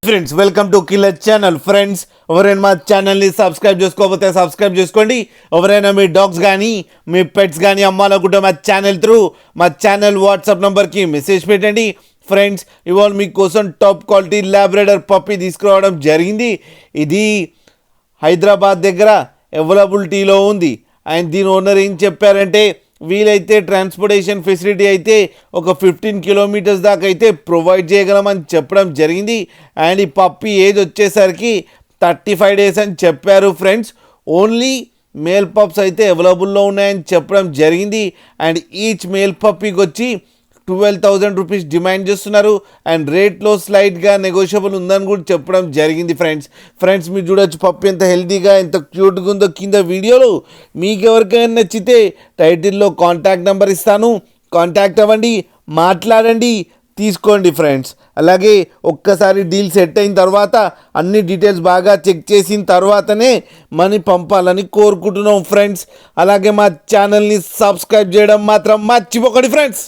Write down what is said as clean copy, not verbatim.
Friends welcome to killer channel. Friends ఎవరైనా మా ఛానల్ని సబ్స్క్రైబ్ చేసుకోకపోతే సబ్స్క్రైబ్ చేసుకోండి. ఎవరైనా మీ డాగ్స్ కానీ మీ పెట్స్ కానీ అమ్మాలనుకుంటే మా ఛానల్ త్రూ మా ఛానల్ వాట్సాప్ నెంబర్కి మెసేజ్ పెట్టండి. ఫ్రెండ్స్ ఇవాళ మీకోసం టాప్ క్వాలిటీ ల్యాబ్రాడర్ పప్పీ తీసుకురావడం జరిగింది. ఇది హైదరాబాద్ దగ్గర అవైలబిలిటీలో ఉంది. అండ్ దీని ఓనర్ ఏం చెప్పారంటే వీలైతే ట్రాన్స్పోర్టేషన్ ఫెసిలిటీ అయితే ఒక 15 కిలోమీటర్స్ దాకా అయితే ప్రొవైడ్ చేయగలమని చెప్పడం జరిగింది. అండ్ ఈ పప్పీ ఏజ్ వచ్చేసరికి 35 డేస్ అని చెప్పారు. ఫ్రెండ్స్ ఓన్లీ మేల్ పప్స్ అయితే అవైలబుల్లో ఉన్నాయని చెప్పడం జరిగింది. అండ్ ఈచ్ మేల్ పప్పీకి వచ్చి 12,000 రూపీస్ డిమాండ్ చేస్తున్నారు. అండ్ రేట్లో స్లైట్గా నెగోషియబుల్ ఉందని కూడా చెప్పడం జరిగింది. ఫ్రెండ్స్ మీరు చూడొచ్చు పప్పి ఎంత హెల్తీగా ఎంత క్యూట్గా ఉందో కింద వీడియోలో. మీకు ఎవరికైనా నచ్చితే టైటిల్లో కాంటాక్ట్ నెంబర్ ఇస్తాను, కాంటాక్ట్ అవ్వండి, మాట్లాడండి, తీసుకోండి. ఫ్రెండ్స్ అలాగే ఒక్కసారి డీల్ సెట్ అయిన తర్వాత అన్ని డీటెయిల్స్ బాగా చెక్ చేసిన తర్వాతనే మనీ పంపాలని కోరుకుంటున్నాం. ఫ్రెండ్స్ అలాగే మా ఛానల్ని సబ్స్క్రైబ్ చేయడం మాత్రం మర్చిపోకండి. ఫ్రెండ్స్